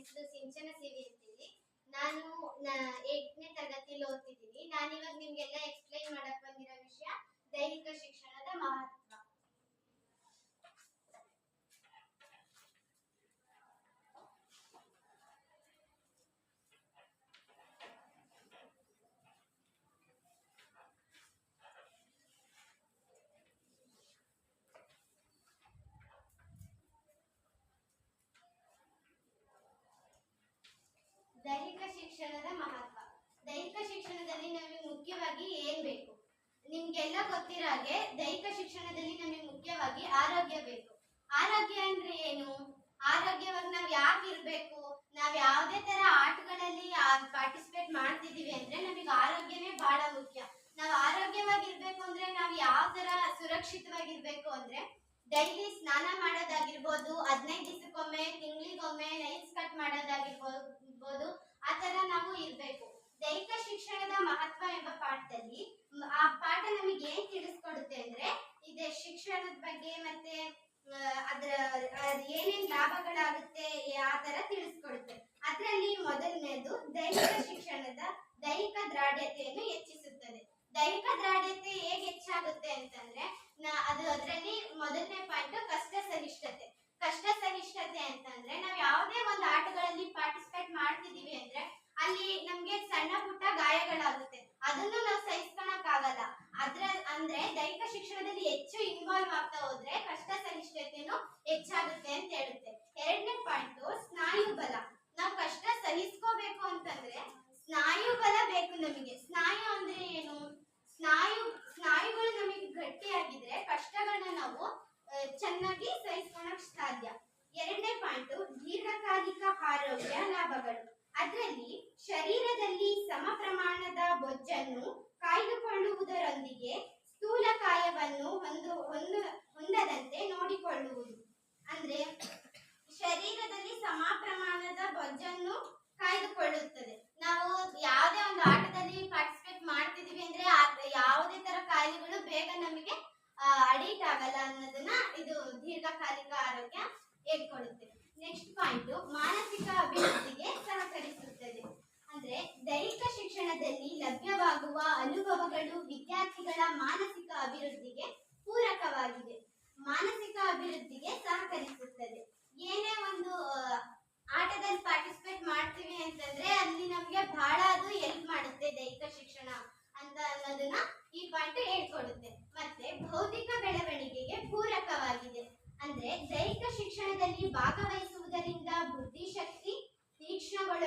ಹೆಸರು ಸಿಂಚನ ಸೇವಿ ಅಂತೇಳಿ. ನಾನು 8ನೇ ತರಗತಿಯಲ್ಲಿ ಓದ್ತಿದ್ದೀನಿ. ನಾನಿವಾಗ ನಿಮ್ಗೆಲ್ಲ ಎಕ್ಸ್ಪ್ಲೈನ್ ಮಾಡಕ್ ಬಂದಿರೋ ವಿಷಯ ದೈಹಿಕ ಶಿಕ್ಷಣದ ಮಹತ್ವ. ದೈಹಿಕ ಶಿಕ್ಷಣದ ಮಹತ್ವ. ದೈಹಿಕ ಶಿಕ್ಷಣದಲ್ಲಿ ನಮಗೆ ಮುಖ್ಯವಾಗಿ ಏನ್ ಬೇಕು? ನಿಮ್ಗೆಲ್ಲ ಗೊತ್ತಿರೋ ಹಾಗೆ ದೈಹಿಕ ಶಿಕ್ಷಣದಲ್ಲಿ ನಮಗೆ ಮುಖ್ಯವಾಗಿ ಆರೋಗ್ಯ ಬೇಕು. ಆರೋಗ್ಯ ಅಂದ್ರೆ ಏನು? ಆರೋಗ್ಯವಾಗಿ ನಾವ್ ಯಾಕೆ ಇರ್ಬೇಕು? ನಾವ್ ಯಾವ್ದೇ ತರ ಆಟಗಳಲ್ಲಿ ಪಾರ್ಟಿಸಿಪೇಟ್ ಮಾಡ್ತಿದೀವಿ ಅಂದ್ರೆ ನಮಗೆ ಆರೋಗ್ಯನೇ ಬಹಳ ಮುಖ್ಯ. ನಾವ್ ಆರೋಗ್ಯವಾಗಿರ್ಬೇಕು ಅಂದ್ರೆ ನಾವ್ ಯಾವ ತರ ಸುರಕ್ಷಿತವಾಗಿರ್ಬೇಕು ಅಂದ್ರೆ ಡೈಲಿ ಸ್ನಾನ ಮಾಡೋದಾಗಿರ್ಬೋದು, 15 ದಿವಸಕ್ಕೊಮ್ಮೆ, ತಿಂಗಳಿಗೊಮ್ಮೆ ನೈಲ್ಸ್ ಕಟ್ ಮಾಡೋದಾಗಿರ್ಬೋದು, ಆ ತರ ನಾವು ಇರ್ಬೇಕು. ದೈಹಿಕ ಶಿಕ್ಷಣದ ಮಹತ್ವ ಎಂಬ ಪಾಠದಲ್ಲಿ ಆ ಪಾಠ ನಮಗೆ ಏನ್ ತಿಳಿಸ್ಕೊಡುತ್ತೆ ಅಂದ್ರೆ ಇದೆ ಶಿಕ್ಷಣದ ಬಗ್ಗೆ ಮತ್ತೆ ಅದ್ರ ಏನೇನ್ ಲಾಭಗಳಾಗುತ್ತೆ ಆ ತರ ತಿಳಿಸ್ಕೊಡುತ್ತೆ. ಅದ್ರಲ್ಲಿ ಮೊದಲನೇದು ದೈಹಿಕ ಶಿಕ್ಷಣದ ದೈಹಿಕ ದ್ರಾಢ್ಯತೆಯನ್ನು ಹೆಚ್ಚಿಸುತ್ತದೆ. ದೈಹಿಕ ದ್ರಾಢ್ಯತೆ ಹೇಗೆ ಹೆಚ್ಚಾಗುತ್ತೆ ಅಂತಂದ್ರೆ ಅದರಲ್ಲಿ ಮೊದಲನೇ ಪಾಯಿಂಟ್ ಕಷ್ಟ ಸಹಿಷ್ಣುತೆ. ಕಷ್ಟ ಸಹಿಷ್ಣುತೆ ಅಂತಂದ್ರೆ ನಾವ್ ಯಾವುದೇ ಒಂದು ಆಟಗಳಲ್ಲಿ ಪಾರ್ಟಿಸಿಪೇಟ್ ಮಾಡ್ತಿದೀವಿ ಅಂದ್ರೆ ಅಲ್ಲಿ ನಮ್ಗೆ ಸಣ್ಣ ಪುಟ್ಟ ಗಾಯಗಳಾಗುತ್ತೆ, ಅದನ್ನು ನಾವು ಸಹಿಸ್ಕೊಳಕ್ ಆಗಲ್ಲ. ಅಂದ್ರೆ ದೈಹಿಕ ಶಿಕ್ಷಣದಲ್ಲಿ ಹೆಚ್ಚು ಇನ್ವಾಲ್ವ್ ಆಗ್ತಾ ಹೋದ್ರೆ ಕಷ್ಟ ಸಹಿಷ್ಣುತೆನೂ ಹೆಚ್ಚಾಗುತ್ತೆ ಅಂತ ಹೇಳುತ್ತೆ. ಎರಡನೇ ಪಾಯಿಂಟ್ ಸ್ನಾಯು ಬಲ. ನಾವು ಕಷ್ಟ ಸಹಿಸ್ಕೋಬೇಕು ಅಂತಂದ್ರೆ ಸ್ನಾಯು ಬಲ ಬೇಕು ನಮಗೆ. ಸ್ನಾಯು ಅಂದ್ರೆ ಏನು? ಸ್ನಾಯುಗಳು ನಮಗೆ ಗಟ್ಟಿಯಾಗಿದ್ರೆ ಕಷ್ಟಗಳನ್ನ ನಾವು ಚೆನ್ನಾಗಿ ಸಹಿಸ್ಕೊಳಕ್ ಸಾಧ್ಯ. ಎರಡನೇ ಪಾಯಿಂಟ್ ದೀರ್ಘಕಾಲಿಕ ಆರೋಗ್ಯ ಲಾಭಗಳು. ಅದರಲ್ಲಿ ಶರೀರದಲ್ಲಿ ಸಮ ಪ್ರಮಾಣದ ಬೊಜ್ಜನ್ನು ಕಾಯ್ದುಕೊಳ್ಳುವುದರೊಂದಿಗೆ ಸ್ಥೂಲಕಾಯವನ್ನು ಹೊಂದದಂತೆ ನೋಡಿಕೊಳ್ಳುವುದು. ಅಂದ್ರೆ ಶರೀರದಲ್ಲಿ ಸಮ ಪ್ರಮಾಣದ ಬೊಜ್ಜನ್ನು ಕಾಯ್ದುಕೊಳ್ಳುತ್ತದೆ. ನಾವು ಯಾವುದೇ ಒಂದು ಆಟದಲ್ಲಿ ಪಾರ್ಟಿಸಿಪೇಟ್ ಮಾಡ್ತಿದೀವಿ ಅಂದ್ರೆ ಯಾವುದೇ ತರ ಕಾಯಿಲೆಗಳು ಬೇಗ ನಮಗೆ ಅಡಿಟ್ ಆಗಲ್ಲ ಅನ್ನೋದನ್ನ ಇದು ದೀರ್ಘಕಾಲಿಕ ಆರೋಗ್ಯ ಹೇಳ್ಕೊಡುತ್ತೆ. ನೆಕ್ಸ್ಟ್ ಪಾಯಿಂಟ್ ಮಾನಸಿಕ ಅಭಿವೃದ್ಧಿಗೆ ಸಹಕರಿಸುತ್ತದೆ. ಅಂದ್ರೆ ದೈಹಿಕ ಶಿಕ್ಷಣದಲ್ಲಿ ಲಭ್ಯವಾಗುವ ಅನುಭವಗಳು ವಿದ್ಯಾರ್ಥಿಗಳ ಮಾನಸಿಕ ಅಭಿವೃದ್ಧಿಗೆ ಪೂರಕವಾಗಿದೆ. ಮಾನಸಿಕ ಅಭಿವೃದ್ಧಿಗೆ ಸಹಕರಿಸುತ್ತದೆ. ಏನೇ ಒಂದು ಆಟದಲ್ಲಿ ಪಾರ್ಟಿಸಿಪೇಟ್ ಮಾಡ್ತೀವಿ ಅಂತಂದ್ರೆ ಅಲ್ಲಿ ನಮ್ಗೆ ಬಹಳ ಅದು ಹೆಲ್ಪ್ ಮಾಡುತ್ತೆ ದೈಹಿಕ ಶಿಕ್ಷಣ ಅಂತ ಅನ್ನೋದನ್ನ ಈ ಪಾಯಿಂಟ್ ಹೇಳ್ಕೊಡುತ್ತೆ. ಮತ್ತೆ ಬೌದ್ಧಿಕ ಬೆಳವಣಿಗೆಗೆ ಪೂರಕವಾಗಿದೆ. ಅಂದ್ರೆ ದೈಹಿಕ ಶಿಕ್ಷಣದಲ್ಲಿ ಭಾಗವಹಿಸುವುದರಿಂದ ಬುದ್ಧಿಶಕ್ತಿ ತೀಕ್ಷ್ಣಗಳು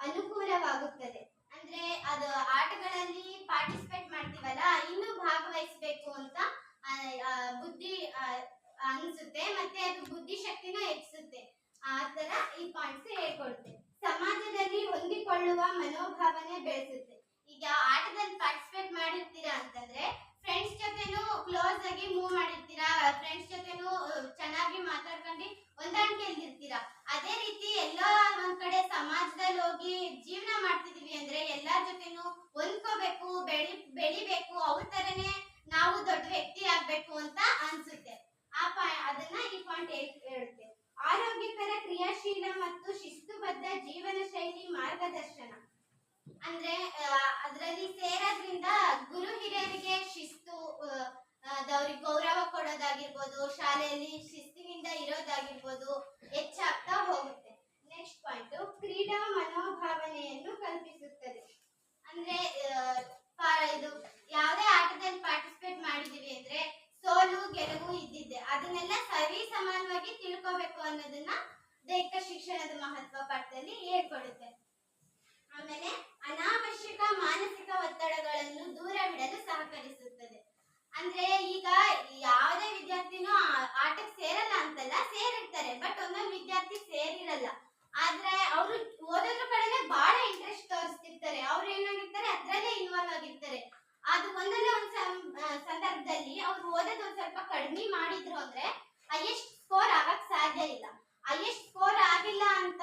ಅನುಕೂಲವಾಗುತ್ತದೆ. ಅಂದ್ರೆ ಅದು ಆಟಗಳಲ್ಲಿ ಪಾರ್ಟಿಸಿಪೇಟ್ ಮಾಡ್ತೀವಲ್ಲ, ಇನ್ನೂ ಭಾಗವಹಿಸಬೇಕು ಅಂತ ಬುದ್ಧಿ ಅನ್ಸುತ್ತೆ, ಮತ್ತೆ ಅದು ಬುದ್ಧಿಶಕ್ತಿನ ಹೆಚ್ಚಿಸುತ್ತೆ. ಆ ತರ ಈ ಪಾಯಿಂಟ್ಸ್ ಹೇಳ್ಕೊಡುತ್ತೆ. ಸಮಾಜದಲ್ಲಿ ಹೊಂದಿಕೊಳ್ಳುವ ಮನೋಭಾವನೆ ಬೆಳೆಸುತ್ತೆ. ಈಗ ಆಟದಲ್ಲಿ ಪಾರ್ಟಿಸಿಪೇಟ್ ಮಾಡಿರ್ತೀರಾ ಅಂತಂದ್ರೆ ಫ್ರೆಂಡ್ಸ್ ಜೊತೆನೂ ಕ್ಲೋಸ್ ಆಗಿ ಮೂವ್ ಮಾಡಿರ್ತೀರಾ, ಫ್ರೆಂಡ್ಸ್ ಜೊತೆನೂ ಚೆನ್ನಾಗಿ ಮಾತಾಡ್ಕೊಂಡು ಹೊಂದಾಣಿಕೆಯಲ್ಲಿ ಇರ್ತೀರಾ. ಅದೇ ರೀತಿ ಎಲ್ಲೋ ಒಂದ್ ಕಡೆ ಸಮಾಜದಲ್ಲಿ ಹೋಗಿ ಜೀವನ ಮಾಡ್ತಿದೀವಿ ಅಂದ್ರೆ ಎಲ್ಲಾರ ಜೊತೆನೂ ಹೊಂದ್ಕೋಬೇಕು, ಬೆಳಿಬೇಕು, ಅವ್ರ ತರನೇ ನಾವು ದೊಡ್ಡ ವ್ಯಕ್ತಿ ಆಗ್ಬೇಕು ಅಂತ ಅನ್ಸುತ್ತೆ. ಅದನ್ನ ಈ ಪಾಯಿಂಟ್ ಹೇಳುತ್ತೆ. ಆರೋಗ್ಯಕರ ಕ್ರಿಯಾಶೀಲ ಮತ್ತು ಶಿಸ್ತುಬದ್ಧ ಜೀವನ ಶೈಲಿ ಮಾರ್ಗದರ್ಶನ. ಅಂದ್ರೆ ಅದರಲ್ಲಿ ಸೇರೋದ್ರಿಂದ ಗುರು ಹಿರಿಯರಿಗೆ ಶಿಸ್ತು, ಅವ್ರಿಗೆ ಗೌರವ ಕೊಡೋದಾಗಿರ್ಬೋದು, ಶಾಲೆಯಲ್ಲಿ ಶಿಸ್ತಿನಿಂದ ಇರೋದಾಗಿರ್ಬೋದು ಹೆಚ್ಚಾಗ್ತಾ ಹೋಗುತ್ತೆ. ನೆಕ್ಸ್ಟ್ ಪಾಯಿಂಟ್ ಕ್ರೀಡಾ ಮನೋಭಾವನೆಯನ್ನು ಕಲ್ಪಿಸುತ್ತದೆ. ಅಂದ್ರೆ ಇದು ಯಾವುದೇ ಆಟದಲ್ಲಿ ಪಾರ್ಟಿಸಿಪೇಟ್ ಮಾಡಿದೀವಿ ಅಂದ್ರೆ ಸೋಲು ಗೆಲುವು ಇದ್ದಿದ್ದೆ, ಅದನ್ನೆಲ್ಲ ಸರಿ ಸಮಾನವಾಗಿ ತಿಳ್ಕೋಬೇಕು ಅನ್ನೋದನ್ನ ದೈಹಿಕ ಶಿಕ್ಷಣದ ಮಹತ್ವ ಪಾಠದಲ್ಲಿ ಹೇಳ್ಕೊಡುತ್ತೆ. ಆಮೇಲೆ ಅನಾವಶ್ಯಕ ಮಾನಸಿಕ ಒತ್ತಡಗಳನ್ನು ದೂರವಿಡಲು ಸಹಕರಿಸುತ್ತದೆ. ಅಂದ್ರೆ ಈಗ ಯಾವುದೇ ವಿದ್ಯಾರ್ಥಿನೂ ಆಟಕ್ಕೆ ಸೇರಲ್ಲ ಅಂತಲ್ಲ, ಸೇರಿರ್ತಾರೆ, ಬಟ್ ಒಂದೊಂದು ವಿದ್ಯಾರ್ಥಿ ಸೇರಿರಲ್ಲ. ಆದ್ರೆ ಅವರು ಓದೋದ್ರ ಕಡೆನೆ ಬಹಳ ಇಂಟ್ರೆಸ್ಟ್ ತೋರಿಸ್ತಿರ್ತಾರೆ, ಅವ್ರು ಏನಾಗಿರ್ತಾರೆ ಅದ್ರಲ್ಲೇ ಇನ್ವಾಲ್ವ್ ಆಗಿರ್ತಾರೆ. ಅದು ಒಂದಲ್ಲ ಒಂದ್ ಸಂದರ್ಭದಲ್ಲಿ ಅವ್ರು ಓದೋದು ಒಂದ್ ಸ್ವಲ್ಪ ಕಡಿಮೆ ಮಾಡಿದ್ರು ಅಂದ್ರೆ ಹೈಯೆಸ್ಟ್ ಸ್ಕೋರ್ ಆಗಕ್ ಸಾಧ್ಯ ಇಲ್ಲ. ಹೈಯೆಸ್ಟ್ ಸ್ಕೋರ್ ಆಗಿಲ್ಲ ಅಂತ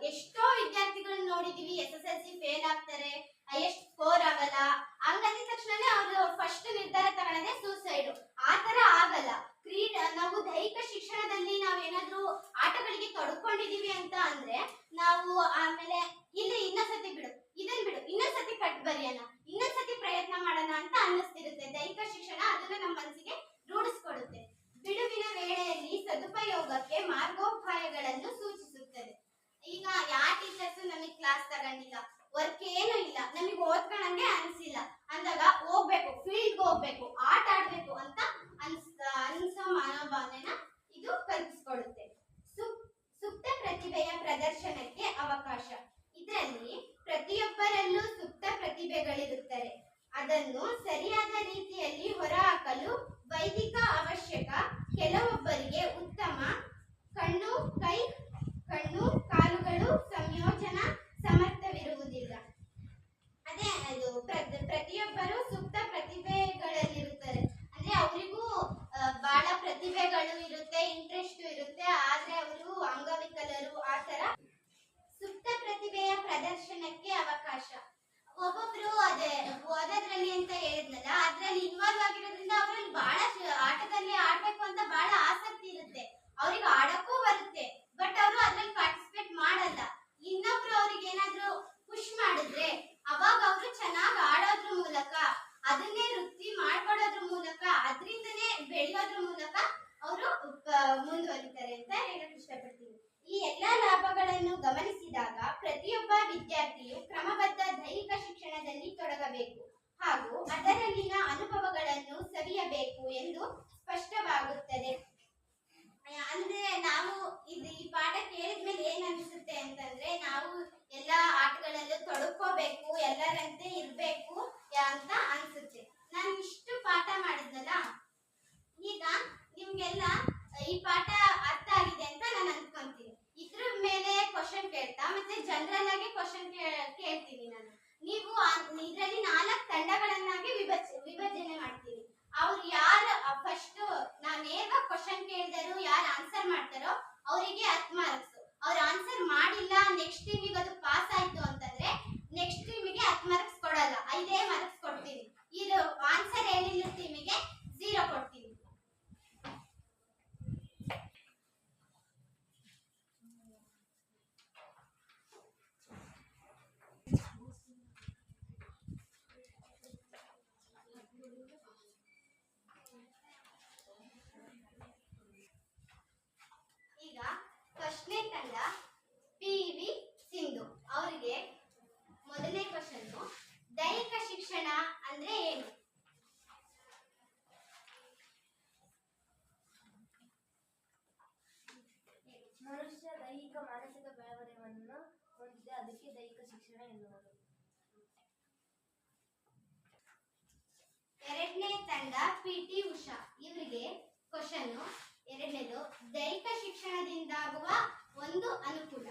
ಎಷ್ಟೋ ವಿದ್ಯಾರ್ಥಿಗಳನ್ನ ನೋಡಿದೀವಿ, SSLC ಫೇಲ್ ಆಗ್ತಾರೆ, ಹೈಯೆಸ್ಟ್ ಸ್ಕೋರ್ ಆಗಲ್ಲ. ಹಂಗಂದಿದ ತಕ್ಷಣ ಅವರು ಫಸ್ಟ್ ನಿರ್ಧಾರ ತಗೊಳ್ಳೋದೇ ಸೂಸೈಡ್. ಆ ತರ ಆಗಲ್ಲ. ನಾವು ದೈಹಿಕ ಶಿಕ್ಷಣದಲ್ಲಿ ನಾವೇನಾದ್ರೂ ಆಟಗಳಿಗೆ ತೊಡಕು ಕಣ್ಣಿಲ್ಲ, ವರ್ಕ್ ಏನು ಇಲ್ಲ, ನಮಗೆ ಓದ್ಕೊಳಂಗೆ ಅನ್ಸಿಲ್ಲ ಅಂದಾಗ ಹೋಗ್ಬೇಕು, ಫೀಲ್ಡ್ ಹೋಗ್ಬೇಕು, ಆಟ ಆಡ್ಬೇಕು ಅಂತ ಅನ್ಸೋ ಮನೋಭಾವನೆನ ಇದು ಕಲ್ಪಿಸ್ಕೊಡುತ್ತೆ. ಸುಪ್ತ ಪ್ರತಿಭೆಯ ಪ್ರದರ್ಶನಕ್ಕೆ ಅವಕಾಶ. ಇದರಲ್ಲಿ ಪ್ರತಿಯೊಬ್ಬರಲ್ಲೂ ಸುಪ್ತ ಪ್ರತಿಭೆಗಳಿರುತ್ತಾರೆ. ಅದನ್ನು ಸರಿಯಾದ ರೀತಿಯಲ್ಲಿ ಹೊರಹಾಕಲು ವೈದಿಕ ಅವಶ್ಯಕ. ಕೆಲವೊಬ್ಬರಿಗೆ ಉತ್ತಮ ಕಣ್ಣು ಕಾಲುಗಳು ಸಂಯೋಜನಾ ಸಮರ್ಥವಿರುವುದಿಲ್ಲ. ಅದೇ ಅದು ಪ್ರತಿಯೊಬ್ಬರು ಸುಪ್ತ ಪ್ರತಿಭೆಗಳಲ್ಲಿರುತ್ತಾರೆ. ಅಂದ್ರೆ ಅವರಿಗೂ ಬಹಳ ಪ್ರತಿಭೆಗಳು ಇರುತ್ತೆ, ಇಂಟ್ರೆಸ್ಟ್ ಇರುತ್ತೆ, ಆದ್ರೆ ಅವರು ಅಂಗವಿಕಲರು. ಆ ತರ ಸುಪ್ತ ಪ್ರತಿಭೆಯ ಪ್ರದರ್ಶನಕ್ಕೆ ಅವಕಾಶ. ಒಬ್ಬೊಬ್ರು ಅದೇ ಓದೋದ್ರಲ್ಲಿ ಅಂತ ಹೇಳಿದ್ನಲ್ಲ, ಅದ್ರಲ್ಲಿ ಇನ್ವಾಲ್ವ್ ಆಗಿರೋದ್ರಿಂದ ಅವ್ರಲ್ಲಿ ಬಹಳ ಆಟದಲ್ಲಿ ಆಡ್ಬೇಕು ಅಂತ ಬಹಳ ಆಸಕ್ತಿ ಇರುತ್ತೆ. ಅವ್ರಿಗೆ ಆಡಕ್ಕೂ ಬರುತ್ತೆ, ಬಟ್ ಅವರು ಅದ್ರಲ್ಲಿ ಪಾರ್ಟಿಸಿಪೇಟ್ ಮಾಡಲ್ಲ. ಇನ್ನೊಬ್ರು ಅವ್ರಿಗೆ ಏನಾದ್ರು ಪುಷ್ ಮಾಡಿದ್ರೆ ಅವಾಗ ಅವರು ಚೆನ್ನಾಗಿ ಆಡೋದ್ರ ಮೂಲಕ, ಅದನ್ನೇ ವೃತ್ತಿ ಮಾಡ್ಕೊಳ್ಳೋದ್ರ ಮೂಲಕ, ಅದರಿಂದನೇ ಬೆಳೆಯೋದ್ರ ಮೂಲಕ ಅವರು ಮುಂದುವರಿತಾರೆ ಅಂತ ಹೇಳಕ್ ಇಷ್ಟಪಡ್ತೀನಿ. ಈ ಎಲ್ಲಾ ಲಾಭಗಳನ್ನು ಗಮನಿಸಿದಾಗ ಪ್ರತಿಯೊಬ್ಬ ವಿದ್ಯಾರ್ಥಿಯು ಕ್ರಮಬದ್ಧ ದೈಹಿಕ ಶಿಕ್ಷಣದಲ್ಲಿ ತೊಡಗಬೇಕು ಹಾಗೂ ಅದರಲ್ಲಿನ ಅನುಭವಗಳನ್ನು ಸವಿಯಬೇಕು ಎಂದು ಸ್ಪಷ್ಟವಾಗುತ್ತದೆ. ಅಂದ್ರೆ ನಾವು ಈ ಪಾಠ ಕೇಳಿದ್ಮೇಲೆ ಏನ್ ಅನಿಸುತ್ತೆ ಅಂತಂದ್ರೆ, ನಾವು ಎಲ್ಲಾ ಆಟಗಳಲ್ಲೂ ತೊಡಕೋಬೇಕು, ಎಲ್ಲರಂತೆ ಇರ್ಬೇಕು ಅಂತ ಅನ್ಸುತ್ತೆ. ನಾನು ಇಷ್ಟು ಪಾಠ ಮಾಡಿದ್ನಲ್ಲ, ಈಗ ನಿಮ್ಗೆಲ್ಲ ಈ ಪಾಠ ಅರ್ಥ ಆಗಿದೆ ಅಂತ ನಾನು ಅನ್ಕೊಂತೀನಿ. ಇದ್ರ ಮೇಲೆ ಕ್ವಶನ್ ಕೇಳ್ತಾ ಮತ್ತೆ ಜನರಲ್ ಆಗಿ ಕ್ವಶನ್ ಕೇಳ್ತೀನಿ ನಾನು. ನೀವು ಇದರಲ್ಲಿ 4 ತಂಡಗಳನ್ನಾಗಿ ವಿಭಜನೆ ಮಾಡ್ತೀವಿ. ಅವ್ರು ಯಾರು ಫಸ್ಟ್ ನಾನು ಹೇಗ ಕ್ವಶನ್ ಕೇಳಿದರು ಯಾರು ಆನ್ಸರ್ ಮಾಡ್ತಾರೋ ಅವರಿಗೆ 10 ಮಾರ್ಕ್ಸ್. ಅವ್ರು ಆನ್ಸರ್ ಮಾಡಿಲ್ಲ, ನೆಕ್ಸ್ಟ್ ಟೀಮಿಗೆ ಅದು ಪಾಸ್ ಆಯ್ತು ಅಂತಂದ್ರೆ ನೆಕ್ಸ್ಟ್ ಟೀಮಿಗೆ 10 ಮಾರ್ಕ್ಸ್ ಕೊಡಲ್ಲ, 5 ಮಾರ್ಕ್ಸ್ ಕೊಡ್ತೀನಿ. ಇದು ಆನ್ಸರ್ ಹೇಳಿಲ್ಲ ಟೀಮಿಗೆ 0 ಕೊಡ್ತೀನಿ. ಈಗ ಫಸ್ಟ್ನೇ ತಂಡ PV ಸಿಂಧು. ಅವರಿಗೆ ಮೊದಲನೇ ಕ್ವಶನ್, ದೈಹಿಕ ಶಿಕ್ಷಣ ಅಂದ್ರೆ ಏನು? ಮನುಷ್ಯ ದೈಹಿಕ ಮಾನಸಿಕ ಬೆಳವಣಿಗೆಯನ್ನು ಹೊಂದಿದೆ, ಅದಕ್ಕೆ ದೈಹಿಕ ಶಿಕ್ಷಣ ಎನ್ನುವರು. ಎರಡನೇ ತಂಡ PT ಉಷಾ. ಇವರಿಗೆ ಕ್ವಶನ್ ಎರಡನೇದು, ದೈಹಿಕ ಶಿಕ್ಷಣದಿಂದಾಗುವ ಒಂದು ಅನುಕೂಲ.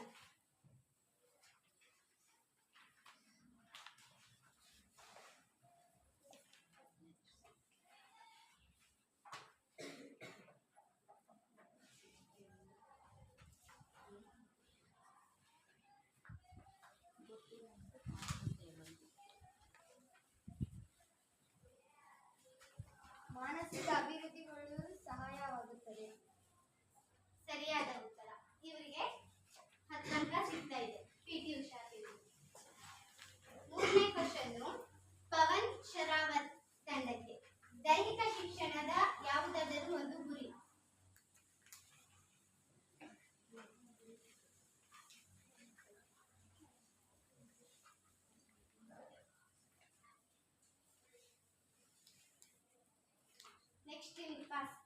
ಮಾನಸಿಕ ಅಭಿವೃದ್ಧಿಗೊಳ್ಳಲು ಸಹಾಯವಾಗುತ್ತದೆ. ಸರಿಯಾದ ಉತ್ತರ. ಇವರಿಗೆ 10 ಅಂಕ ಸಿಗ್ತಾ ಇದೆ PT ಉಷಾ. ಮೂರನೇ ಕ್ವಶನ್ ಪವನ್ ಶರಾವತ್ ತಂಡಕ್ಕೆ, ದೈಹಿಕ ಶಿಕ್ಷಣದ ಯಾವುದಾದರೂ ಒಂದು ಗುರಿ. Next pass.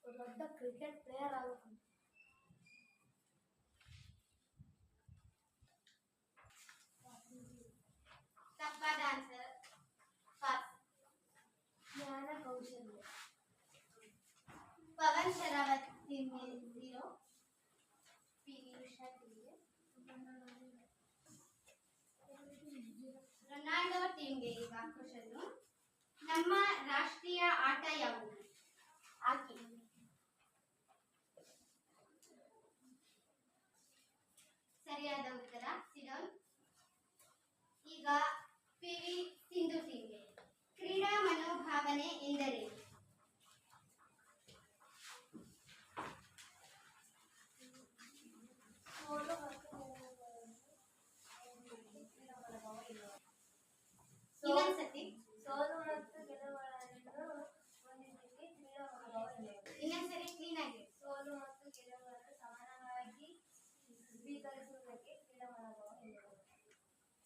ದೊಡ್ಡ ಕ್ರಿಕೆಟ್ ಪ್ಲೇಯರ್ ಆಗಬೇಕು. ತಪ್ಪಾದ ಆನ್ಸರ್. ಪಾಸ್. ಜ್ಞಾನ ಕೌಶಲ್ಯ. ಪವನ್ ಶರಾವತ್ ಟೀಮ್ 0, PT ಉಷಾ ಟೀಮ್ಗೆ. ರೊನಾಲ್ಡೋ ಟೀಮ್ಗೆ ಈಗ ಕ್ವಶನ್, ನಮ್ಮ ರಾಷ್ಟ್ರೀಯ ಆಟ ಯಾವುದು? ಹಾಕಿ. ಸರಿಯಾದ ಉತ್ತರ ಸಿಡೌನ್. ಈಗ PV ಸಿಂಧು ಟೀಮ್ಗೆ, ಕ್ರೀಡಾ ಮನೋಭಾವನೆ ಎಂದರೇನು? ಸೋಲು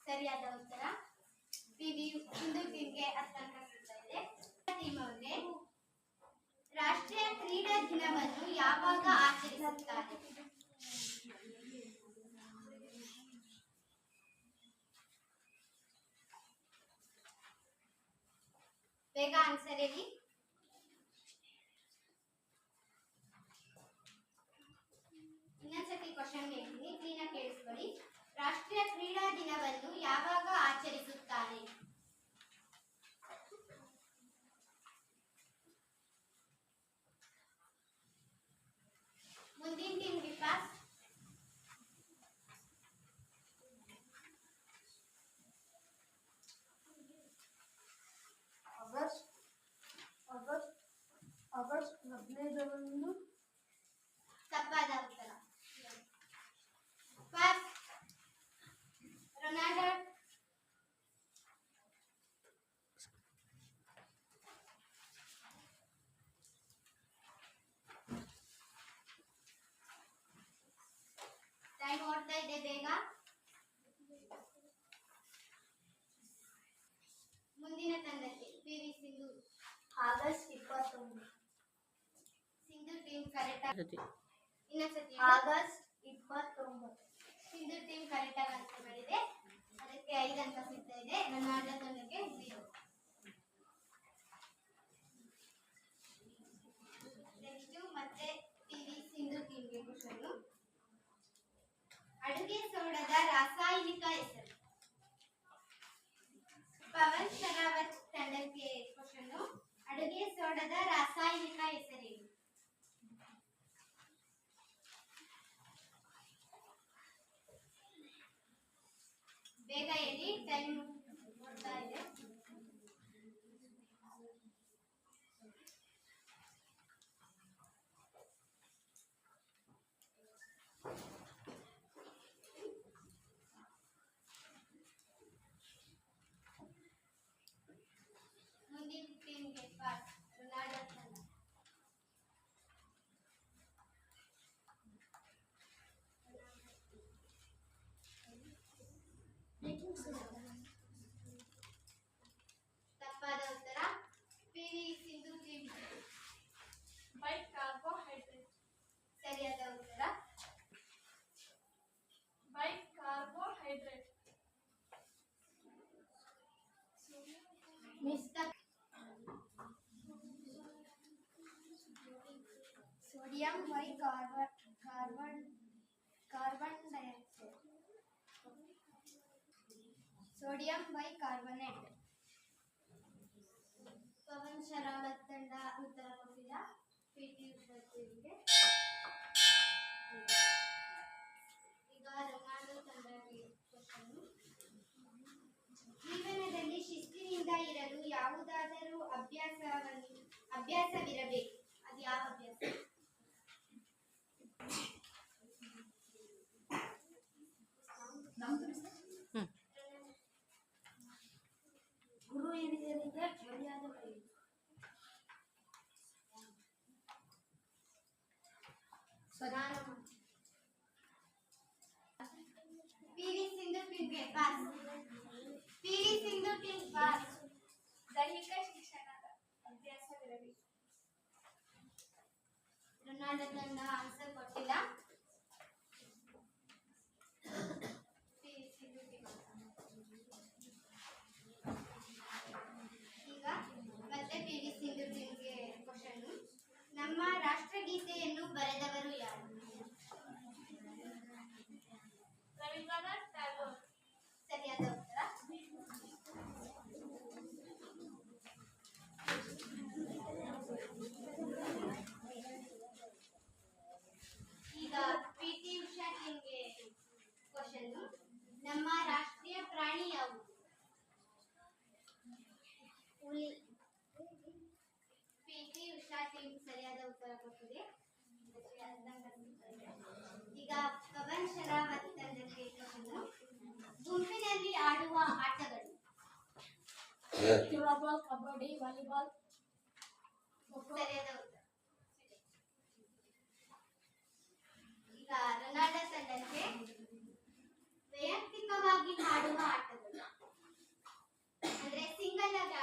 ಸರಿಯಾದ ಉತ್ತರ. ಪಿವಿ ಸಿಂಧು ಟೀಮ್ಗೆ 10 ಅಂಕ ಸಿಗ್ತಾ ಇದೆ. ಟೀಮ್ ಅವರಿಗೆ ರಾಷ್ಟ್ರೀಯ ಕ್ರೀಡಾ ದಿನವನ್ನು ಯಾವಾಗ ಆಚರಿಸುತ್ತಾರೆ? ಬೇಗ ಆನ್ಸರ್ ಹೇಳಿ. ಇನ್ನೊಂದ್ಸತಿ ಕ್ವಶನ್ ಹೇಳ್ತೀನಿ, ಕ್ಲೀನಾಗಿ ಕೇಳಿಸ್ಕೊಳ್ಳಿ. ರಾಷ್ಟ್ರೀಯ ಕ್ರೀಡಾ ದಿನವನ್ನು ಯಾವಾಗ ಆಚರಿಸುತ್ತಾರೆ? ಮುಂದಿನ ಟೀಮ್ಗೆ ಪಾಸ್. ಆಗಸ್ಟ್ 15ರಂದು. ತಪ್ಪಾದ ಉತ್ತರ. ಪಾಸ್. ರೊನಾಲ್ಡೋ. ಟೈಮ್ ಓಡ್ತಾ ಇದೆ, ಬೇಗ. ಮುಂದಿನ ತಂಡಕ್ಕೆ PV Sindhu. August 21. Sindhu team correct ಆಗಿ. ಇನ್ನೊಂದ್ಸತಿ ಆಗಸ್ಟ್ 29. ಸಿಂಧು ಟೀಮ್ ಕರೆಕ್ಟ್ ಆಗಿ ಆನ್ಸರ್ ಮಾಡಿದೆ, ಅದಕ್ಕೆ 5 ಅಂಕ ಸಿಗ್ತಾ ಇದೆ. ರೊನಾಲ್ಡೋ ತಂಡಕ್ಕೆ 0. ನೆಕ್ಸ್ಟ್ ಮತ್ತೆ ಪಿವಿ ಸಿಂಧು ಟೀಮ್ಗೆ ಕ್ವಶನ್. ಅಡುಗೆ ಸೋಡದ ರಾಸಾಯನಿಕ ಹೆಸರು. ಪವನ್ ಶರಾವತ್ ತಂಡಕ್ಕೆ ಕ್ವಶನ್. ಅಡುಗೆ ಸೋಡದ ರಾಸಾಯನಿಕ ಹೆಸರೇನು? ಬೇಗ ಹೇಳಿ, ಟೈಮ್ ನೋಡ್ತಾ ಇದೆ. ಮುಂದಿನ ಟೀಮ್ಗೆ ಪಾಸ್. ರೊನಾಲ್ಡೋ ತಂಡ. ತಪ್ಪಾದ ಉತ್ತರ. ಪಿವಿ ಸಿಂಧು ಟೀಮ್. ಕಾರ್ಬೋಹೈಡ್ರೇಟ್. ಸರಿಯಾದ ಉತ್ತರ. Carbohydrate. Sodium carbon dioxide. Sodium bicarbonate. Pawan Sehrawat ತಂಡ ಉತ್ತರ ಕೊಟ್ಟಿಲ್ಲ. ಪಿಟಿ ಉಷಾ ಟೀಮ್ಗೆ. ಈಗ ರೊನಾಲ್ಡೋ ತಂಡಕ್ಕೆ ಕ್ವಶನ್. ಜೀವನದಲ್ಲಿ ಶಿಸ್ತಿನಿಂದ ಇರಲು ಯಾವುದಾದರೂ ಅಭ್ಯಾಸವಿರಬೇಕು. ಅದು ಯಾವ ಅಭ್ಯಾಸ? ಗುರು ಹಿರಿಯರಿಗೆ ಮರ್ಯಾದೆ ಕೊಡಿ. ಪಿವಿ ಸಿಂಧು ಟೀಮ್ಗೆ pass. PV Sindhu team pass. ದೈಹಿಕ ಶಿಕ್ಷಣದ ಅಭ್ಯಾಸವಿರಬೇಕು. ರೊನಾಲ್ಡೋ ತಂಡ ಆನ್ಸರ್ ಕೊಟ್ಟಿಲ್ಲ. ಪಿವಿ ಸಿಂಧು ಟೀಮ್. ಈಗ ಮತ್ತೆ ಪಿವಿ ಸಿಂಧು ಟೀಮ್ಗೆ ಕ್ವಶನ್. ನಮ್ಮ ರಾಷ್ಟ್ರಗೀತೆಯನ್ನು ಬರೆದವರು ಯಾರು? ರವೀಂದ್ರನಾಥ್ ಟ್ಯಾಗೋರ್. ಸರಿಯಾದ ಉತ್ತರ. ಈಗ ಪಿಟಿ ಉಷಾ ಟೀಮ್ಗೆ ಕ್ವಶನ್. ನಮ್ಮ ರಾಷ್ಟ್ರೀಯ ಪ್ರಾಣಿ ಯಾವುದು? ಹುಲಿ. ಪಿಟಿ ಉಷಾ ಟೀಮ್ ಸರಿಯಾದ ಉತ್ತರ ಕೊಟ್ಟಿದೆ. ಈಗ ಪವನ್ ಶರಾವತ್ ತಂಡಕ್ಕೆ ಕ್ವಶನ್. ಗುಂಪಿನಲ್ಲಿ ಆಡುವ ಆಟಗಳು. ಥ್ರೋಬಾಲ್, ಕಬಡ್ಡಿ, ವಾಲಿಬಾಲ್, ಸರಿಯಾದ ಉತ್ತರ. ಈಗ ರೊನಾಲ್ಡೋ ತಂಡಕ್ಕೆ ವೈಯಕ್ತಿಕವಾಗಿ ಆಡುವ ಆಟಗಳು.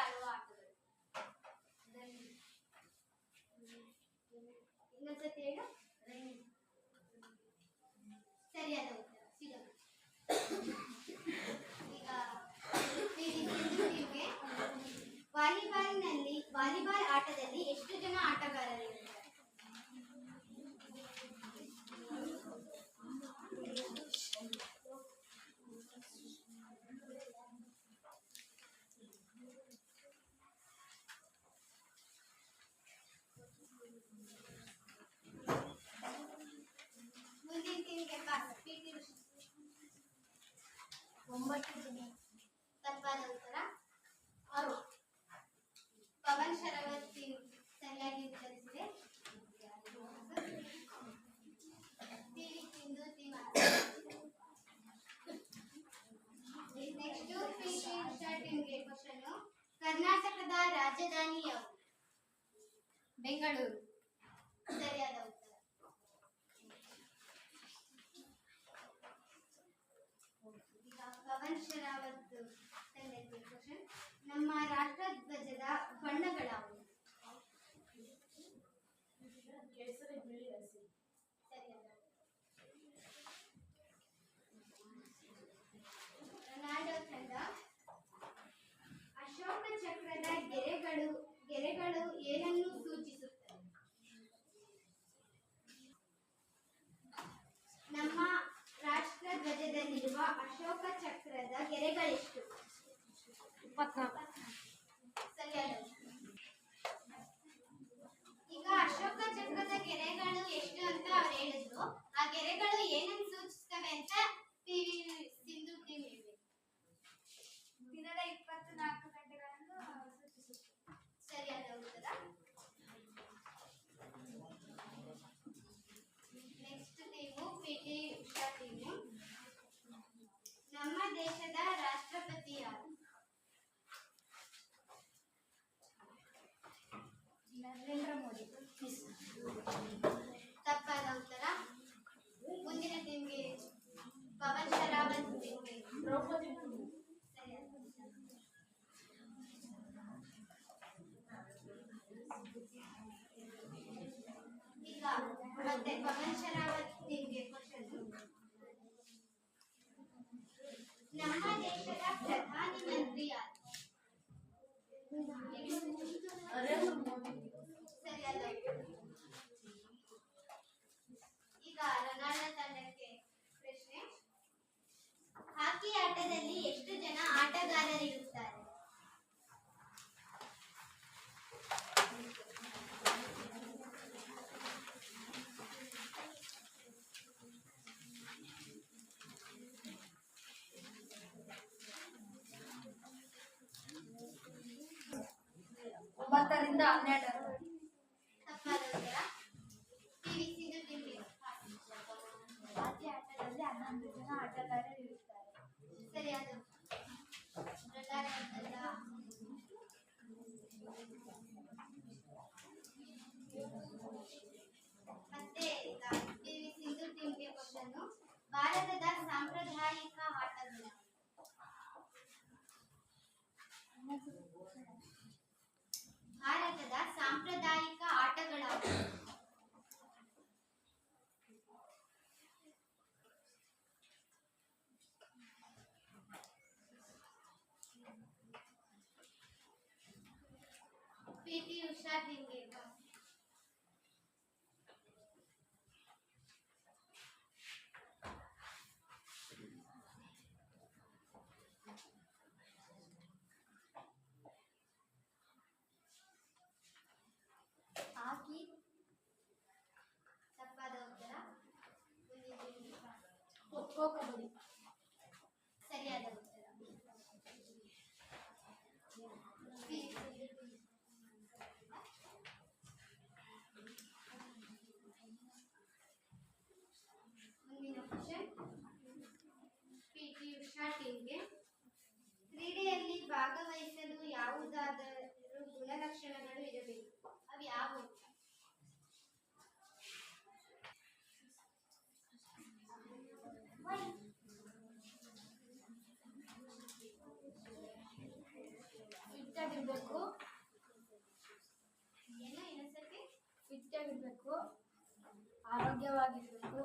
ಆಡುವ ಆಟಗಳು. ಇನ್ನೊಂದ್ಸತಿ ಹೇಳು. ಸರಿಯಾದ ಉತ್ತರ ಸಿಗಲ್ಲ. ಈಗ ಟೀಮ್ಗೆ ವಾಲಿಬಾಲ್ ಆಟದಲ್ಲಿ ಎಷ್ಟು ಜನ ಆಟಗಾರರಿದ್ದಾರೆ? ಮುಂದಿನ ಟೀಮ್ಗೆ PT ಉಷಾ. 9 ಜನ. ತಪ್ಪಾದ ಉತ್ತರ 6. ಪವನ್ ಶರಾವತ್ ಟೀಮ್ ಸರಿಯಾಗಿ ಉತ್ತರಿಸಿದೆ. Sindhu team next PT Usha ಟೀಮ್ಗೆ ಕ್ವಶನ್. ಕರ್ನಾಟಕದ ರಾಜಧಾನಿ ಯಾವುದು? ಬೆಂಗಳೂರು. ಸರಿಯಾದ ಉತ್ತರ. ಈಗ ಪವನ್ ಶರಾವತ್ ತಂಡಕ್ಕೆ ಕ್ವಶನ್. ನಮ್ಮ ರಾಷ್ಟ್ರಧ್ವಜದ ಬಣ್ಣಗಳಾವು? ಕೇಸರಿ, ಬಿಳಿ, ಹಸಿರು. ಸರಿಯಾದ ರೊನಾಲ್ಡೋ ತಂಡ. ಅಶೋಕ ಚಕ್ರದ ಗೆರೆಗಳು ಏನನ್ನು ಸೂಚಿಸುತ್ತವೆ? ನಮ್ಮ ರಾಷ್ಟ್ರಧ್ವಜದಲ್ಲಿರುವ ಅಶೋಕ ಚಕ್ರದ ಗೆರೆಗಳೆಷ್ಟು? 24. ಸರಿಯಾದ ಉತ್ತರ. ಈಗ ಅಶೋಕ ಚಕ್ರದ ಗೆರೆಗಳು ಎಷ್ಟು ಅಂತ ಅವ್ರು ಹೇಳಿದ್ರು. ಆ ಗೆರೆಗಳು ಏನನ್ನು ಸೂಚಿಸ್ತವೆ ಅಂತ ಸಿಂಧು ಟೀಮ್ ಹೇಳ್ಬೇಕು. ದಿನದ 24 ಗಂಟೆಗಳನ್ನು ಸೂಚಿಸುತ್ತದೆ. ಸರಿಯಾದ ಉತ್ತರ. Next team PT Usha team. ನಮ್ಮ ದೇಶದ ರಾಷ್ಟ್ರಪತಿ ಯಾರು? ನರೇಂದ್ರ ಮೋದಿ. ತಪ್ಪಾದ ಉತ್ತರ. ಮುಂದಿನ ಟೀಮ್ಗೆ ಪವನ್ ಶರಾವತ್ ಟೀಮ್ಗೆ ದ್ರೌಪದಿ ಮುರ್ಮು. ಸರಿಯಾದ ಉತ್ತರ. ಈಗ ಮತ್ತೆ ಪವನ್ ಶರಾವತ್ ಟೀಮ್ಗೆ ಕ್ವಶನ್. ನಮ್ಮ ದೇಶದ ಪ್ರಧಾನಿ ಮಂತ್ರಿ ಯಾರು? ನರೇಂದ್ರ ಮೋದಿ. ಸರಿಯಾದ ಉತ್ತರ. ಈಗ ರೊನಾಲ್ಡೋ ತಂಡಕ್ಕೆ ಪ್ರಶ್ನೆ. ಹಾಕಿ ಆಟದಲ್ಲಿ ಎಷ್ಟು ಜನ ಆಟಗಾರರಿರುತ್ತಾರೆ? ಒಂಬತ್ತರಿಂದ 12. ತಪ್ಪಾದ ಉತ್ತರ. ಸಿಂಧು ಟೀಮ್ಗೆ. ಹಾಕಿ ಆಟದಲ್ಲಿ 11 ಜನ ಆಟಗಾರರಿರುತ್ತಾರೆ. ಸರಿಯಾದ ಉತ್ತರ. ರೊನಾಲ್ಡೋ ತಂಡ. ಮತ್ತೆ ಈಗ ಸಿಂಧು ಟೀಮ್ಗೆ ಕ್ವಶನ್. ಭಾರತದ ಸಾಂಪ್ರದಾಯಿಕ ಆಟಗಳು? ಭಾರತದ ಸಾಂಪ್ರದಾಯಿಕ ಆಟಗಳಾವು? PT ಉಷಾ ಟೀಮ್ಗೆ. ಹಾಕಿ. ತಪ್ಪಾದ ಉತ್ತರ. ಖೋ-ಖೋ, ಕಬಡ್ಡಿ. ಸರಿಯಾದ ಉತ್ತರ. ಮುಂದಿನ ಕ್ವಶನ್. PT ಉಷಾ ಟೀಮ್ಗೆ. ಕ್ರೀಡೆಯಲ್ಲಿ ಭಾಗವಹಿಸಲು ಯಾವುದಾದರೂ ಗುಣಲಕ್ಷಣಗಳು ಇರಬೇಕು. ಅವು ಯಾವುವು? ಯುದ್ಧ ಆಗಿರ್ಬೇಕು, ಏನು ಇನ್ನೊಂದ್ಸತಿ? ಫಿಟ್ ಆಗಿರ್ಬೇಕು, ಆರೋಗ್ಯವಾಗಿರ್ಬೇಕು,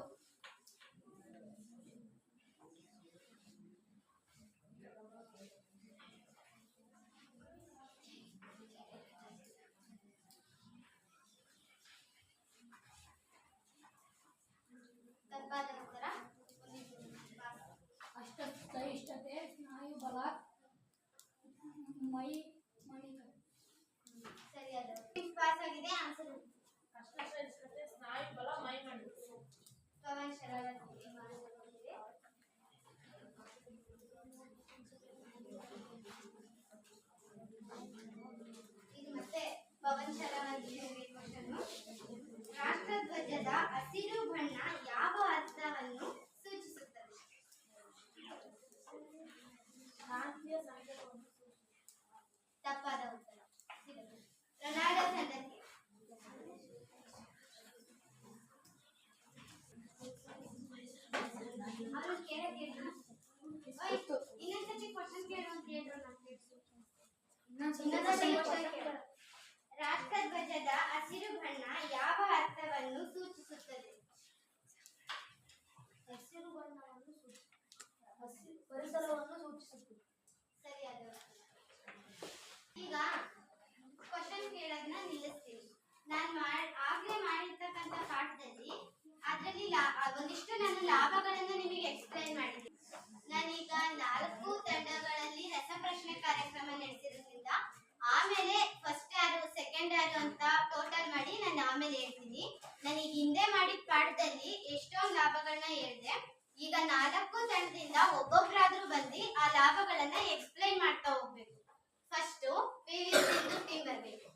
ತಪ್ಪಾದ ಉತ್ತರ. ಅಷ್ಟಸ್ಥೈಷ್ಠತೆ, ಸ್ನಾಯು ಬಲ, ಮೈ ಮಣಿಕ. ಸರಿಯಾದ ಪಾಸ್ ಆಗಿದೆ. ಆನ್ಸರ್ ಅಷ್ಟಸ್ಥೈಷ್ಠತೆ, ಸ್ನಾಯು ಬಲ, ಮೈ ಮಣಿಕ. ಪವನ್ ಶರಾವತಿ ಮಾಡಿಕೊಂಡಿದೆ. ಇದು ಮತ್ತೆ ಪವನ್ ಶರಾವತಿ ಕ್ವಶನ್. ರಾಷ್ಟ್ರಧ್ವಜದ ಹಸಿರು ಬಣ್ಣ ಯಾವ ಅರ್ಥವನ್ನು ಸೂಚಿಸುತ್ತದೆ? ಶಾಂತಿಯ ಸಂಕೇತವನ್ನು ತಪ್ಪಾದ ಉತ್ತರ. ರೊನಾಲ್ಡೋ ಸಂದರ್ಭ. ಅವರು ಕೇಳಕ್ಕೆ ಇನ್ನೊಂದ್ಸತಿ ಕ್ವಶನ್ ಕೇಳು ಅಂತ ಹೇಳಿದ್ರು. ರಾಷ್ಟ್ರಧ್ವಜದ ಹಸಿರು ಬಣ್ಣ ಯಾವ ಅರ್ಥವನ್ನು ಸೂಚಿಸುತ್ತದೆ? ಹಸಿರು ಬಣ್ಣವನ್ನು ಪರಿಸರವನ್ನು ಸೂಚಿಸುತ್ತದೆ. ಸರಿಯಾದ ಉತ್ತರ. ಈಗ ಕ್ವಶನ್ ಕೇಳೋದನ್ನ ನಿಲ್ಲಿಸ್ತೀನಿ. ನಾನು ಆಗ್ಲೇ ಮಾಡಿರ್ತಕ್ಕಂಥ ಪಾಠದಲ್ಲಿ ಅದರಲ್ಲಿ ಒಂದಿಷ್ಟು ನಾನು ಲಾಭಗಳನ್ನು ನಿಮಗೆ ಎಕ್ಸ್ಪ್ಲೈನ್ ಮಾಡಿದ್ದೀನಿ. ನಾನೀಗ 4 ತಂಡಗಳಲ್ಲಿ ರಸಪ್ರಶ್ನೆ ಕಾರ್ಯಕ್ರಮ ನಡೆಸಿರೋದ್ರಿಂದ ಆಮೇಲೆ ಫಸ್ಟ್ ಯಾರು ಸೆಕೆಂಡ್ ಯಾರು ಅಂತ ಟೋಟಲ್ ಮಾಡಿ ನಾನು ಆಮೇಲೆ ಹೇಳ್ತೀನಿ. ನನಗೆ ಹಿಂದೆ ಮಾಡಿದ ಪಾಠದಲ್ಲಿ ಎಷ್ಟೊಂದು ಲಾಭಗಳನ್ನ ಹೇಳಿದೆ. ಈಗ 4 ತಂಡದಿಂದ ಒಬ್ಬೊಬ್ಬರಾದ್ರೂ ಬಂದು ಆ ಲಾಭಗಳನ್ನ ಎಕ್ಸ್ಪ್ಲೈನ್ ಮಾಡ್ತಾ ಹೋಗ್ಬೇಕು. ಫಸ್ಟ್ PV ಟೀಮ್ ಬರಬೇಕು.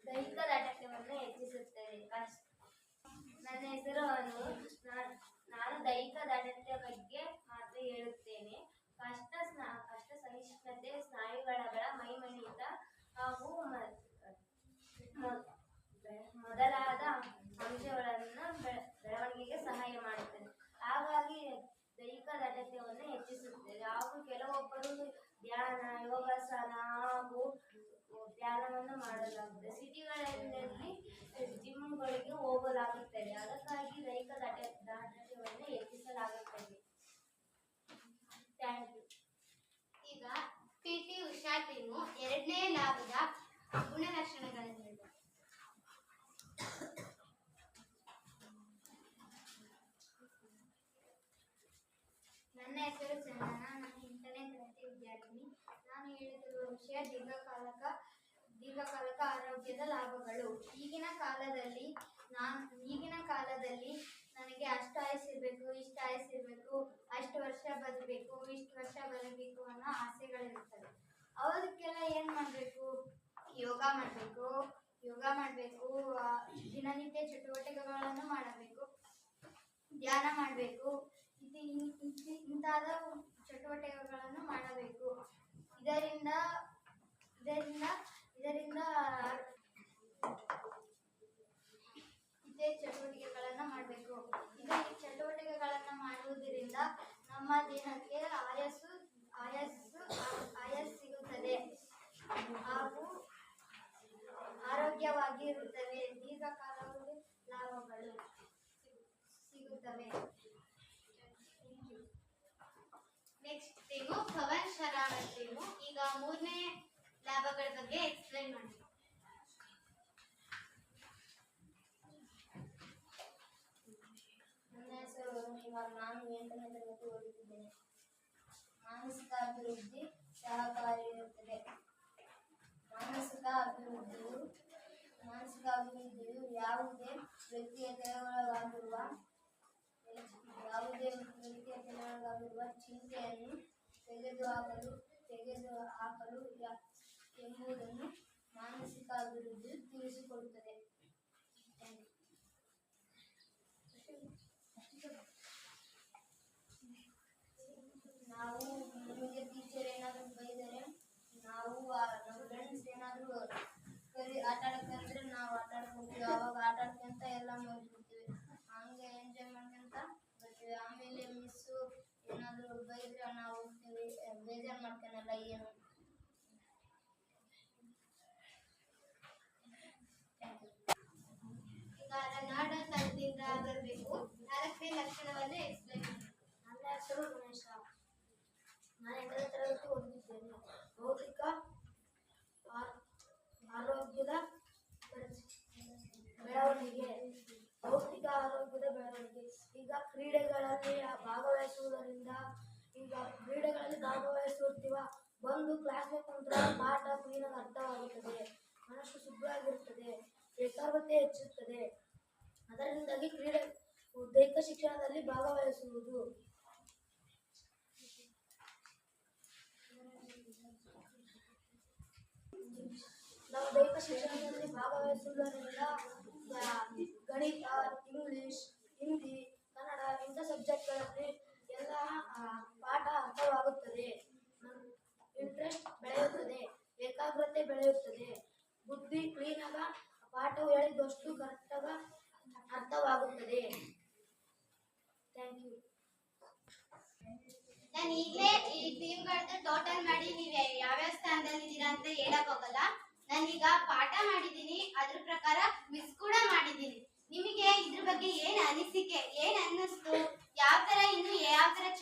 ದೈಹಿಕ ದಾಢ್ಯವನ್ನು ಹೆಚ್ಚಿಸುತ್ತದೆ. ನನ್ನ ಹೆಸರು ಅನು. ನಾನು ದೈಹಿಕ ದಾಢ್ಯತೆಯ ಬಗ್ಗೆ ಮಾತ್ರ ಹೇಳುತ್ತೇನೆ. ಕಷ್ಟ ಸಹಿಷ್ಣುತೆ ಸ್ನಾಯುಗಳ ಮೈಮಣಿತ ಹಾಗೂ ಮೊದಲಾದ ಅಂಶಗಳನ್ನು ಬೆಳವಣಿಗೆಗೆ ಸಹಾಯ ಮಾಡುತ್ತದೆ. ಹಾಗಾಗಿ ದೈಹಿಕ ದಾಢ್ಯತೆಯನ್ನು ಹೆಚ್ಚಿಸುತ್ತದೆ. ಹಾಗೂ ಕೆಲವೊಬ್ಬರು ಧ್ಯಾನ, ಯೋಗಾಸನ ಹಾಗೂ ಧ್ಯಾನವನ್ನು ಮಾಡಲಾಗುತ್ತದೆ. ಸಿಟಿಗಳಲ್ಲಿ ಜಿಮ್ಗಳಿಗೆ ಹೋಗಲಾಗುತ್ತದೆ. ಅದಕ್ಕಾಗಿ ದೈಹಿಕ ದಾಢ್ಯವನ್ನು ಹೆಚ್ಚಿಸಲಾಗುತ್ತದೆ. Thank you. ಈಗ PT ಉಷಾ ಟೀಮು 2ನೇ ಲಾಭದ ಗುಣಲಕ್ಷಣಗಳನ್ನು ಹೇಳಿದೆ. ನನ್ನ ಹೆಸರು ಚಂದನ. ನಾನು 8ನೇ ತರಗತಿ ವಿದ್ಯಾರ್ಥಿನಿ. ನಾನು ಹೇಳುತ್ತಿರುವ ವಿಷಯ ದೀರ್ಘಕಾಲಿಕ ಆರೋಗ್ಯದ ಲಾಭಗಳು. ಈಗಿನ ಕಾಲದಲ್ಲಿ ನನಗೆ ಅಷ್ಟು ಆಯಸ್ಸಿರಬೇಕು, ಇಷ್ಟು ಆಯಸ್ಸಿರಬೇಕು, ಅಷ್ಟು ವರ್ಷ ಬದುಕಬೇಕು, ಇಷ್ಟು ವರ್ಷ ಬದುಕಬೇಕು ಅನ್ನೋ ಆಸೆಗಳಿರ್ತವೆ. ಅವದಕ್ಕೆಲ್ಲ ಏನು ಮಾಡಬೇಕು? ಯೋಗ ಮಾಡಬೇಕು, ದಿನನಿತ್ಯ ಚಟುವಟಿಕೆಗಳನ್ನು ಮಾಡಬೇಕು, ಧ್ಯಾನ ಮಾಡಬೇಕು, ಇಂತಾದ ಚಟುವಟಿಕೆಗಳನ್ನು ಮಾಡಬೇಕು. ಇದರಿಂದ ಇದೇ ಚಟುವಟಿಕೆಗಳನ್ನು ಮಾಡಬೇಕು. ಈ ಚಟುವಟಿಕೆಗಳನ್ನು ಮಾಡುವುದರಿಂದ ನಮ್ಮ ದೇಹಕ್ಕೆ ಆಯಸ್ಸು ಸಿಗುತ್ತದೆ ಹಾಗೂ ಆರೋಗ್ಯವಾಗಿ ಇರುತ್ತವೆ. ದೀರ್ಘಕಾಲದ ಲಾಭಗಳು ಸಿಗುತ್ತವೆ. Next team Pawan Sehrawat team. ಈಗ 3ನೇ ಲಾಭಗಳ ಬಗ್ಗೆ ಎಕ್ಸ್ಪ್ಲೈನ್ ಮಾಡಿ. ನನ್ನ ಹೆಸರು ಇವಾಗ ನಾನು 8ನೇ ತರಗತಿ ಓದುತ್ತಿದ್ದೇನೆ. ಮಾನಸಿಕ ಅಭಿವೃದ್ಧಿ ಸಹಕಾರಿಯಾಗಿರುತ್ತದೆ. ಮಾನಸಿಕ ಅಭಿವೃದ್ಧಿಯು ಯಾವುದೇ ವ್ಯಕ್ತಿಯ ತಲೆಯೊಳಗಾಗಿರುವ ಚಿಂತೆಯನ್ನು ತೆಗೆದುಹಾಕಲು ಎಂಬುದನ್ನು ಮಾನಸಿಕ ಅಭಿವೃದ್ಧಿಯು ತಿಳಿಸಿಕೊಡುತ್ತದೆ. ನಾವು ನಮಗೆ ಟೀಚರ್ ಏನಾದರೂ ಬೈದರೆ, ನಾವು ನಮ್ಮ ಫ್ರೆಂಡ್ಸ್ ಏನಾದರೂ ಆಟ ಆಡಕ್ಕಂದ್ರೆ ನಾವು ಆಟ ಆಡ್ಕೊತೀವಿ. ಅವಾಗ ಆಟ ಆಡ್ಕೊಂತ ಎಲ್ಲ ಮುಗಿಸ್ಬಿಡ್ತೀವಿ. ಹಂಗೆ ಎಂಜಾಯ್ ಮಾಡ್ಕೊಂತ ಬರ್ತೀವಿ. ಆಮೇಲೆ ಮಿಸ್ಸು ಏನಾದರೂ ಬೈದರೆ ಏನು? ಈಗ ರನಾಡ ತಂಡದಿಂದ ಬರಬೇಕು. 4ನೇ ಲಕ್ಷಣವನ್ನು ಎಕ್ಸ್ಪ್ಲೈನ್ ಮಾಡಿ. ನನ್ನ ಹೆಸರು ಗಣೇಶ. ನಾನು 8ನೇ ತರಗತಿ ಓದುತ್ತಿದ್ದೇನೆ. ಭೌತಿಕ ಆರೋಗ್ಯದ ಬೆಳವಣಿಗೆ. ಭೌತಿಕ ಆರೋಗ್ಯದ ಬೆಳವಣಿಗೆ. ಈಗ ಕ್ರೀಡೆಗಳಲ್ಲಿ ಭಾಗವಹಿಸುತ್ತೀವ. ಬಂದು ಕ್ಲಾಸ್ಗೆ ಕುಂತ್ರೆ ಪಾಠ ಕ್ಲೀನಾಗಿ ಅರ್ಥವಾಗುತ್ತದೆ. ಮನಸ್ಸು ಶುದ್ಧವಾಗಿರುತ್ತದೆ. ಏಕಾಗ್ರತೆ ಹೆಚ್ಚುತ್ತದೆ. ಅದರಿಂದಾಗಿ ದೈಹಿಕ ಶಿಕ್ಷಣದಲ್ಲಿ ಭಾಗವಹಿಸುವುದು. ನಾವು ದೈಹಿಕ ಶಿಕ್ಷಣದಲ್ಲಿ ಭಾಗವಹಿಸುವುದರಿಂದ ಗಣಿತ, ಇಂಗ್ಲಿಷ್, ಹಿಂದಿ, ಕನ್ನಡ ಇಂಥ ಸಬ್ಜೆಕ್ಟ್ಗಳಲ್ಲಿ ಎಲ್ಲ ಪಾಠ ಅರ್ಥವಾಗುತ್ತದೆ. ಇಂಟ್ರೆಸ್ಟ್ ಬೆಳೆಯುತ್ತದೆ. ಏಕಾಗ್ರತೆ ಬೆಳೆಯುತ್ತದೆ. ಬುದ್ಧಿ ಕ್ಲೀನಾಗ ಪಾಠ ಹೇಳಿದಷ್ಟು ಕರೆಕ್ಟಾಗ ಅರ್ಥವಾಗುತ್ತದೆ. Thank you. ನಾನು ಈಗಲೇ ಈ ಟೀಮ್ಗಳದ್ದು ಟೋಟಲ್ ಮಾಡಿ ನೀವು ಯಾವ್ಯಾವ ಸ್ಥಾನದಲ್ಲಿ ಇದ್ದೀರಾ ಅಂತ ಹೇಳಕ್ ಹೋಗಲ್ಲ. ನಾನೀಗ ಪಾಠ ಮಾಡಿದ್ದೀನಿ, ಅದ್ರ ಪ್ರಕಾರ ಕ್ವಿಜ್ ಕೂಡ ಮಾಡಿದ್ದೀನಿ. ನಿಮಗೆ ಇದ್ರ ಬಗ್ಗೆ ಏನ್ ಅನಿಸಿಕೆ, ಏನ್ ಅನ್ನಿಸ್ತು, ಯಾವ ತರ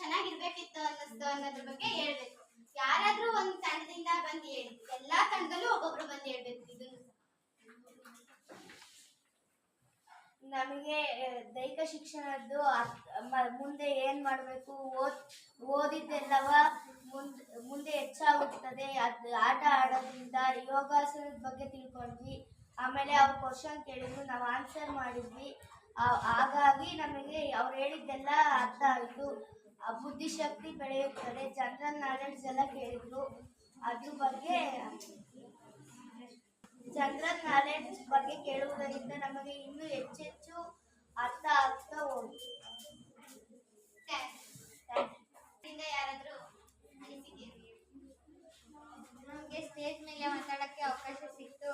ಚೆನ್ನಾಗಿರ್ಬೇಕಿತ್ತು ಅನ್ನಿಸ್ತು ಅನ್ನೋದ್ರ ಬಗ್ಗೆ ಹೇಳ್ಬೇಕು. ಯಾರಾದ್ರೂ ಒಂದ್ ತಂಡದಿಂದ ಬಂದು ಹೇಳಿ, ಎಲ್ಲಾ ತಂಡದಲ್ಲೂ ಒಬ್ಬೊಬ್ರು ಬಂದು ಹೇಳ್ಬೇಕು. ಇದನ್ನು ನಮಗೆ ದೈಹಿಕ ಶಿಕ್ಷಣದ್ದು ಮುಂದೆ ಏನ್ ಮಾಡಬೇಕು, ಓದಿದ್ದೆಲ್ಲವ ಮುಂದೆ ಹೆಚ್ಚಾಗುತ್ತದೆ. ಅದು ಆಟ ಆಡೋದ್ರಿಂದ ಯೋಗಾಸನದ ಬಗ್ಗೆ ತಿಳ್ಕೊಂಡ್ವಿ. ಆಮೇಲೆ ಅವ್ರು ಕ್ವಶನ್ ಕೇಳಿದ್ರು, ನಾವು ಆನ್ಸರ್ ಮಾಡಿದ್ವಿ. ಹಾಗಾಗಿ ನಮಗೆ ಅವ್ರು ಹೇಳಿದ್ದೆಲ್ಲ ಅರ್ಥ ಆಯಿತು. ಬುದ್ಧಿಶಕ್ತಿ ಬೆಳೆಯುತ್ತದೆ. ಜನರಲ್ ನಾಲೆಡ್ಜ್ ಎಲ್ಲ ಕೇಳಿದ್ರು. ಅದ್ರ ಬಗ್ಗೆ ಜನರಲ್ ನಾಲೆಡ್ಜ್ ಬಗ್ಗೆ ಕೇಳುವುದರಿಂದ ನಮಗೆ ಇನ್ನೂ ಹೆಚ್ಚೆಚ್ಚು ಅರ್ಥ ಆಗ್ತಾ ಹೋಗುತ್ತೆ. ಯಾರಾದ್ರೂ ನಮಗೆ ಸ್ಟೇಜ್ ಮೇಲೆ ಮಾತಾಡಕ್ಕೆ ಅವಕಾಶ ಸಿಕ್ತು.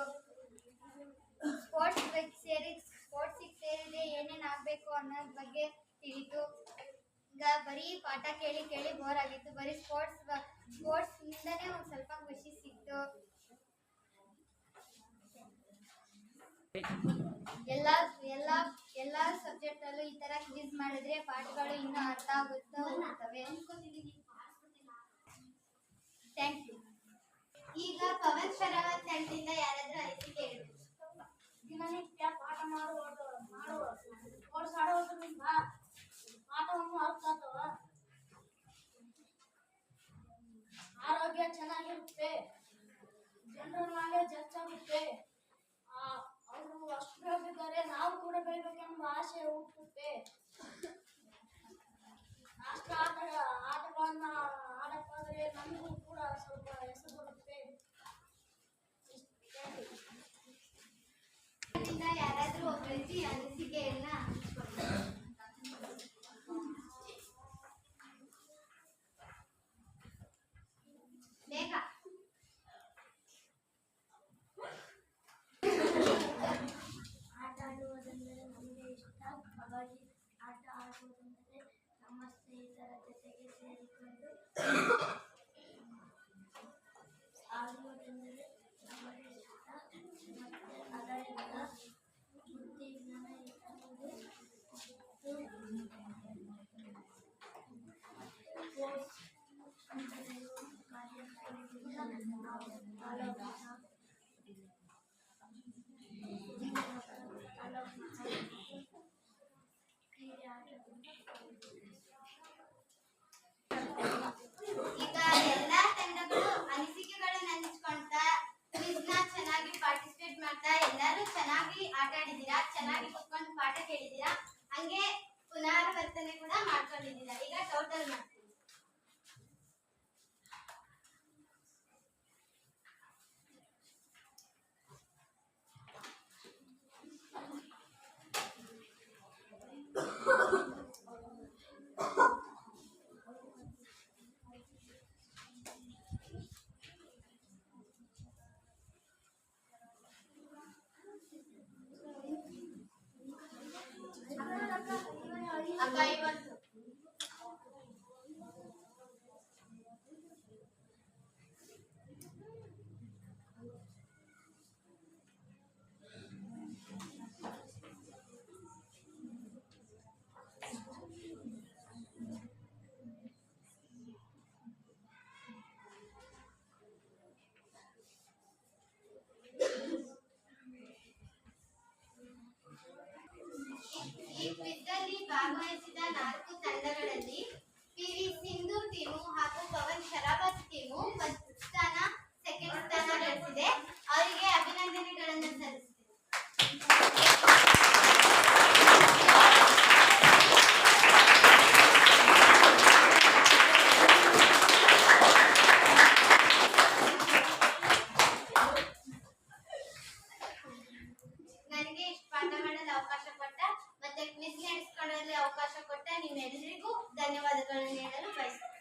ಸ್ಪೋರ್ಟ್ಸಿಗೆ ಸೇರಿದೆ ಏನೇನು ಆಗಬೇಕು ಅನ್ನೋದ್ರ ಬಗ್ಗೆ ತಿಳಿತು. ಈಗ ಬರೀ ಪಾಠ ಕೇಳಿ ಬೋರ್ ಆಗಿತ್ತು. ಬರೀ ಸ್ಪೋರ್ಟ್ಸ್ನಿಂದನೇ ಒಂದು ಸ್ವಲ್ಪ ಖುಷಿ ಸಿಕ್ತು. ಎಲ್ಲ ಸಬ್ಜೆಕ್ಟಲ್ಲೂ ಈ ತರ ಕ್ವಿಜ್ ಮಾಡಿದ್ರೆ ಪಾಠಗಳು ಇನ್ನೂ ಅರ್ಥ ಆಗುತ್ತಾ ಹೋಗ್ತವೆ. Thank you. ಈಗ ಪವನ್ ಶರಾವತ್ ತಂಡದಿಂದ ಯಾರಾದ್ರೂ ಅನಿಸಿಕೆ ಹೇಳಿ. ದಿನನಿತ್ಯ ಪಾಠ ಆಡೋದ್ರಿಂದ ಪಾಠವನ್ನು ಅರ್ಥ ಆಗ್ತವ. ಆರೋಗ್ಯ ಚೆನ್ನಾಗಿರುತ್ತೆ. ಜನರಲ್ ನಾಲೆಡ್ಜ್ ಹೆಚ್ಚಾಗುತ್ತೆ. ಅವರು ಅಷ್ಟು ಬೆಳೆದಿದ್ದಾರೆ, ನಾವು ಕೂಡ ಬೆಳಿಬೇಕೆಂಬ ಆಸೆ ಹುಟ್ಟುತ್ತೆ. ಅಷ್ಟು ಆಟಗಳನ್ನ ಆಡಕ್ಕಾದ್ರೆ ನಮಗೂ ಕೂಡ ಸ್ವಲ್ಪ ಹೆಸರು ಬರುತ್ತೆ. ಯಾರಾದ್ರೂ ಒಬ್ಬರಿಗೆ ಅನಿಸಿಕೆಯನ್ನ ಬೇಗ. ಆಟ ಆಡುವುದೆಂದರೆ ನಮಗೆ ಇಷ್ಟ. ಹಾಗಾಗಿ ಆಟ ಆಡುವುದೆಂದರೆ ನಮ್ಮ ಸ್ನೇಹಿತರ ಜೊತೆಗೆ ಸೇರಿಕೊಂಡು ಆಡುವುದೆಂದರೆ ನಮಗೆ ಇಷ್ಟ. ಮತ್ತೆ ಅದರಿಂದ ಬುದ್ಧಿ ಜ್ಞಾನ ಇರ್ತದೆ. ಈಗ ಎಲ್ಲಾ ತಂಡಗಳು ಅನಿಸಿಕೆಗಳನ್ನ ಹಂಚ್ಕೊಂತಾ ಕ್ವಿಜ್ನ ಚೆನ್ನಾಗಿ ಪಾರ್ಟಿಸಿಪೇಟ್ ಮಾಡ್ತಾ ಎಲ್ಲರೂ ಚೆನ್ನಾಗಿ ಆಟ ಆಡಿದ್ದೀರಾ, ಚೆನ್ನಾಗಿ ಕುತ್ಕೊಂಡು ಪಾಠ ಕೇಳಿದ್ದೀರಾ, ಹಂಗೆ ಪುನರಾವರ್ತನೆ ಕೂಡ ಮಾಡ್ಕೊಂಡಿದ್ದೀರಾ. ಈಗ ಟೋಟಲ್ ಮಾಡ್ತೀವಿ. ಅಕ್ಕ 50. 4 ತಂಡಗಳಲ್ಲಿ ಪಿವಿ ಸಿಂಧು ಟೀಮು ಹಾಗೂ ಪವನ್ ಶರಾವತ್ ಟೀಮು ಫಸ್ಟ್ ಸ್ಥಾನ ಸೆಕೆಂಡ್ ಸ್ಥಾನ ಗಳಿಸಿದೆ. ಅವರಿಗೆ ಅಭಿನಂದನೆಗಳನ್ನು ಸಲ್ಲಿಸ್ತೀನಿ. ನನಗೆ ಇಷ್ಟು ಪಾಠ ಮಾಡಲು ಅವಕಾಶ ಕೊಟ್ಟ ಮತ್ತೆ ಕ್ವಿಜ್ ನಡೆಸ್ಕೊಳ್ಳಲು ಅವಕಾಶ ಕೊಟ್ಟ ನಿಮ್ಮೆಲ್ಲರಿಗೂ ಧನ್ಯವಾದಗಳನ್ನು ಹೇಳಲು ಬಯಸುತ್ತೇನೆ.